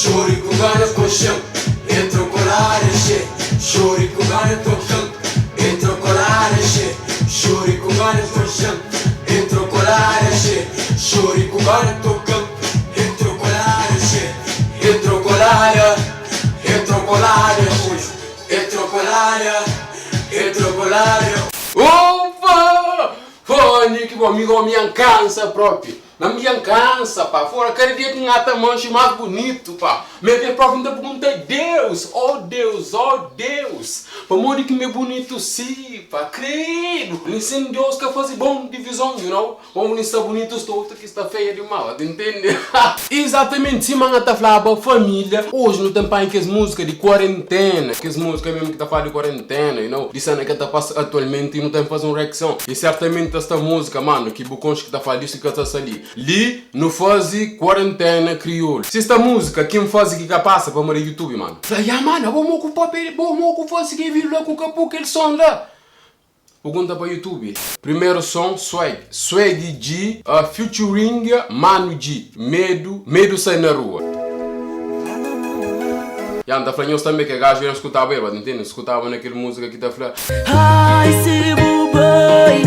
Shorty com gana com chão, entrou colar enche. Shorty com gana com chão, entrou colar enche. Shorty com gana com chão, entrou colar enche. Shorty com gana com chão, entrou colar enche. Entrou colar, entrou colar, entrou colar, entrou colar. Opa! Fone que amigo me cansa próprio. Não me cansa, pá. Fora, aquele dia que ngata manche mais bonito, pá. Me vem próprio ainda pergunta Deus, oh Deus, oh Deus. Para morrer que me bonito sim, pá. Credo. Ensino Deus que faz bom divisão, you know. Como está bonito, estou que está feia de mal, entende? Exatamente, se manga tá falando família. Hoje no tempo em que as músicas de quarentena, que as músicas mesmo que tá falando de quarentena, you know. Dizendo que tá passando atualmente e não tem fazer uma reação. E certamente esta música, mano, que bucões que tá falando isso que tá ali. Li no faz quarentena crioulo. Se esta música que me faz que passa para o YouTube, mano. Falei, mano, vamos ocupar que vir lá com aquele som lá. Pergunta para o YouTube. Primeiro som, Swag. Swag G, featuring Mano G. Medo sai na rua. E anda falando também que a gajo não escutava ele, entende? Escutava naquela música que tá falando. Ai, se bubai,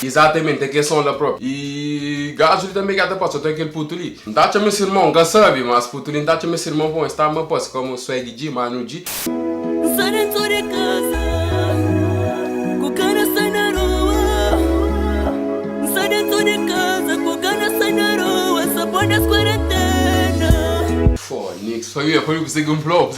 exatamente, aquele som lá próprio. E gajo também gata passa, tem aquele puto ali. Não tá chamando esse irmão, que sabe, mas puto ali não tá chamando esse irmão bom, está uma posse como Swag G, Mano G. Sai dentro de casa, com o cara sai na rua. Sai dentro de casa, com o cara sai na rua, só põe as quarentena. Nix, foi o que você comprou,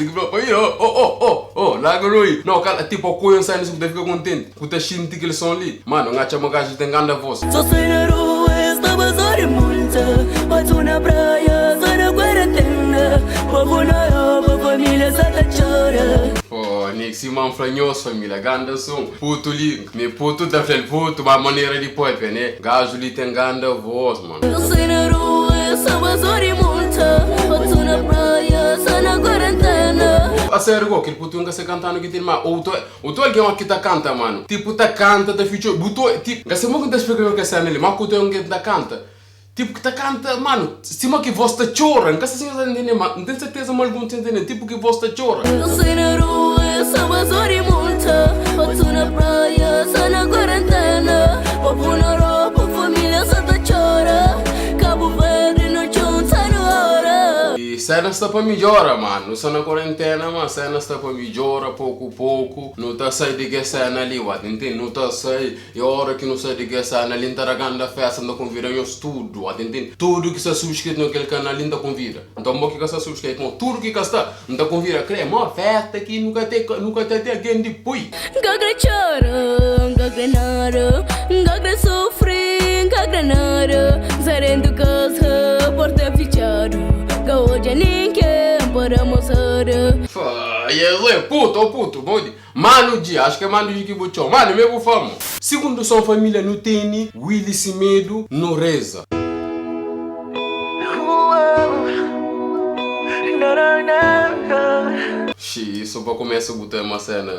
larga aí. Não, cara, tipo, o coelho sai nisso que fica contente. Que tá sentindo aquele som ali. Mano, não chama gajo tem grande voz. Só sai na rua, estava só de multa. Passo na praia, só na quarentena. Povo na roupa, família só tá chorando. Nix, irmão franhoso, família, grande som. Puto ali, me puto tá falando puto, mas maneira de poeta, né? Gajo ali tem grande voz, mano. Só sai na rua, estava só de multa. Passo na praia, só na quarentena. A sério, aquele puto nunca se cantando que tem mais. Ou tu alguém aqui tá canta, mano. Tipo, tá canta, tá feature. Buto, tipo, gasta muito que tá explicando que é nele, mas tu alguém tá canta. Tipo, que tá canta, mano. Cima que voz tá chora. Nunca se entende, mano. Não tem certeza, mas algum te entende. Tipo, que voz tá chora. Eu sei na rua, só só de multa. Passo na praia, só na quarentena. Povo na roupa, família só tá chora. Cabo Verde, no chão, sai na hora. E cena está para melhorar, mano. Não está na quarentena, mas cena está para melhorar pouco a pouco. Não está saindo de que cena ali, entende? Não está saindo. E a hora que não sai de que cena ali, está a festa, não convida em tudo, entende? Tudo que está subscrito naquele canal ali, não convida. Então, o que está subscrito, tudo que está, não convida. Crê, uma festa que nunca tem alguém depois. Gagre chora, gagre nada, gagre sofre, gagre nada. Zarendo casa, porta fechada. Hoje ninguém para mostrar. Puto, Mano G, acho que é Mano G que botou. Mano, meu famo. Segundo som família no tem, Willy se medo, no reza. Isso para começar a botar uma cena.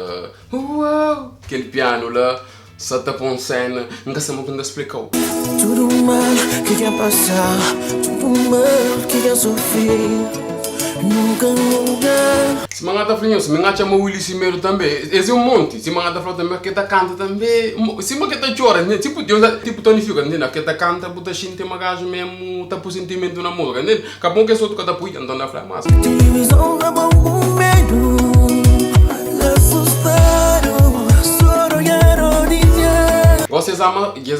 Aquele piano lá. Só tá com cena, nunca se me explicou. Tudo mal que ia passar, tudo mal que ia sofrer, nunca mudar. Se manga tá falando, se manga chama Willy Cimeiro também, esse é um monte. Se manga tá falando também, que tá canta também. Se manga tá chora, né? Tipo tonifica, né? Que tá canta, puta xinte, magajo mesmo, tá por sentimento na música, né? Acabou que é só tu que tá puiando, então na frase massa. Televisão acabou com medo, assustado, soro e aronia. Vocês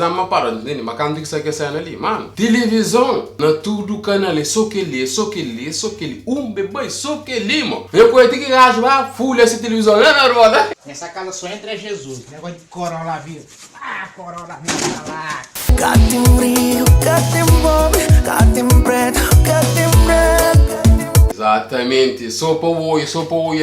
amam para, entende? Mas canto que você quer sair ali, mano. Televisão, na tudo canal, só que ele, bebê, só que ele, mano. Eu conheço que gajo lá, fulha essa televisão, né, na roda? Nessa casa só entra Jesus, negócio de coronavírus. Coronavírus tá lá. Gato em brilho, gato em pobre, gato em preto, gato em branco. Exatamente, só para o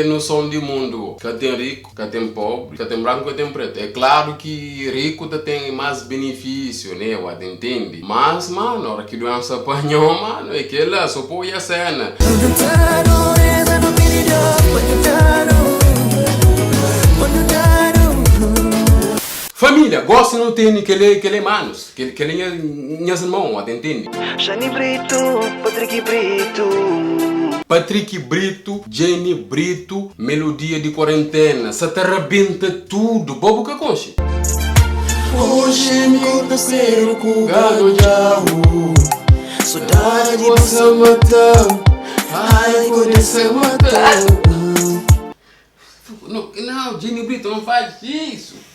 no som do mundo. Que tem rico, que tem pobre, que tem branco, que tem preto. É claro que rico tem mais benefício, né? Entende? Mas, mano, a hora que doença apanhou, mano, é que lá só põe a cena. Família, gosta não tem aquele manos, aquele minhas irmãos, entende? Jani Brito, Patrick Brito. Patrick Brito, Jenny Brito, melodia de quarentena, se te arrebenta tudo, bobo que conche. Hoje me corta ser o cugado de saudade você matou. Ai, você matou. Não, Jenny Brito, não faz isso.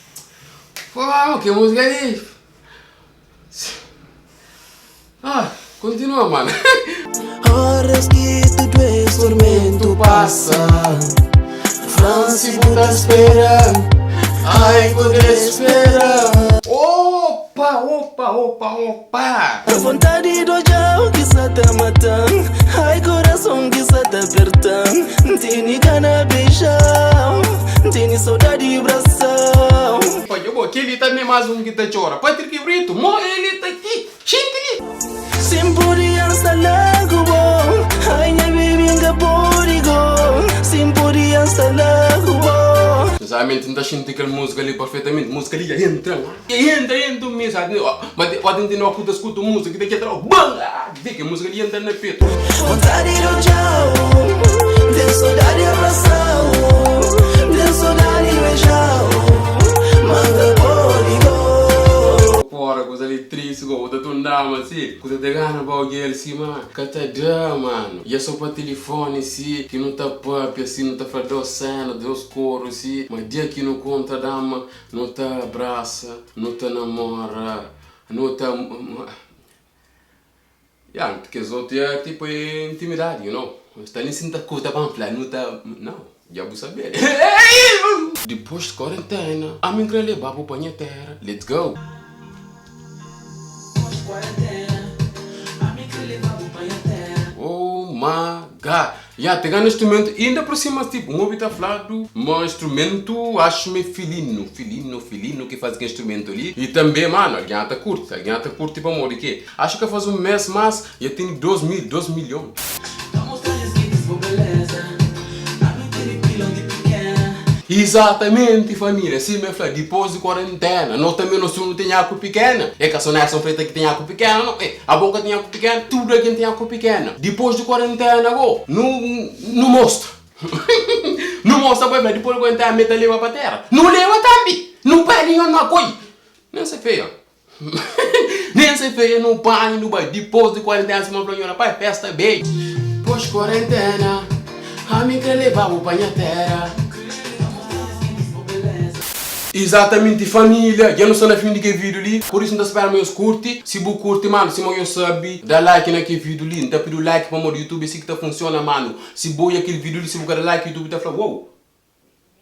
Pô, que música é isso? Ah, continua, mano. Horas que tudo é tormento passa. França está esperando. Ai, quando espera. Opa! A vontade do jau que está te matando. Ai, coração que está te apertando. Tem gana beijão. Tem saudade de abração. Pode, eu vou que ele também mais um que tá chora. Patrick Brito, ele tá aqui. Xingue-lhe. Sempre podia estar logo bom. Ai, minha baby, ainda pode go. Sempre podia estar logo bom. Exatamente, não está sentindo aquela música ali perfeitamente. Música ali entra mesmo. Mas pode entender uma puta escuta música que daqui atrás. Banga! Vê que a música ali entra na peito. Vontade do tchau. Tem saudade de abração. Tem saudade de beijão. Manda pode go. Fora, coisa ali triste, coisa de tundama, assim. Coisa de gana para alguém assim, mano. Catadã, mano. E é só para telefone, assim. Que não tá papi, assim, não tá falando cena, Deus coro, assim. Mas dia que não conta dama, não tá abraça, não tá namora, não tá... Yeah, porque os outros é tipo intimidade, you know. Está ali sem coisa para falar, não tá... Não, já vou saber. Depois de quarentena, a minha quer levar para o banho terra. Let's go! Oh my god! Já pegando instrumento, ainda por cima, tipo, um ouvido falado, um instrumento, acho-me filino que faz aquele instrumento ali. E também, mano, alguém tá curto tipo amor de quê? Acho que faz um mês mais, já tem 2 milhões. Exatamente, família. Se me fala, depois de quarentena, nós também não tem água pequena. É que a soneação feita que tem água pequena, não? A boca tem água pequena, tudo aqui tem água pequena. Depois de quarentena, não mostra. Não mostra, depois de quarentena, meta leva para terra. Não leva também. Não perde nenhuma coisa. Nem se feia. Nem se feia, não banho, não banho. Depois de quarentena, se me fala, pai, festa bem. Depois de quarentena, a mim quer levar o banho a terra. Exatamente, família. Eu não sou na fim de que vídeo ali. Por isso não espera meus curte. Se você curte, mano, se você sabe, dá like naquele vídeo ali. Não tá pedindo like para o YouTube, assim que tá funciona, mano. Se você aquele vídeo ali, se você dar like, o YouTube tá falando, wow.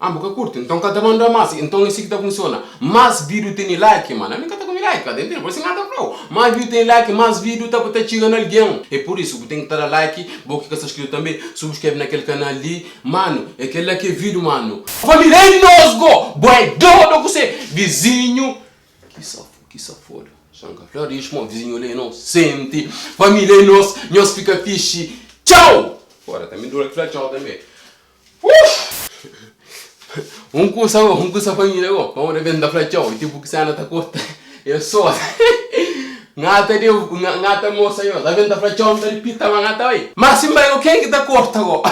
Ah, você curte. Então cada manda mais. Então assim que tá funciona. Mais vídeo tem like, mano. A mim tá com like, cadê? Por isso que nada falou. Mais vídeo tem like, mais vídeo tá para chegando alguém. É por isso que tem que dar like. Você que está inscrito também, subscreve naquele canal ali. Mano, é aquele que é vídeo, mano. Família, é nós, go! Boy, dodo, você, vizinho. Que safado. Sanca florismo, vizinho ali, não sente. Família, é nós fica fixe. Tchau! Fora, também dura que fala tchau também. Um curso família, vamos ver da fala tchau. Tipo que você tá corta. Eu sou. Ngata moça eu, tá vendo da fala tchau, não pita ngata aí. Mas se vai quem que tá corta agora?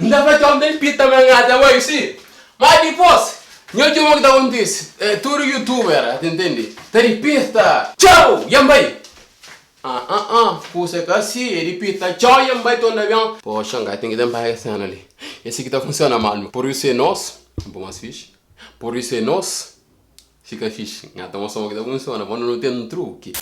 Não vai tchau, não pita ngata aí, sim. Mas depois, eu te vou dar disse, tudo youtuber, entende? Tá repita. Tchau, yambai. Puxa que assim, repita, tchau, yambai, tô na avião. Poxa, tem que dar para essa ali. Esse aqui tá funcionando, mano. Por isso é nós, um pouco mais fixe. Por isso é nós, fica fixe. Então, só que tá funcionando, mas não tem um truque.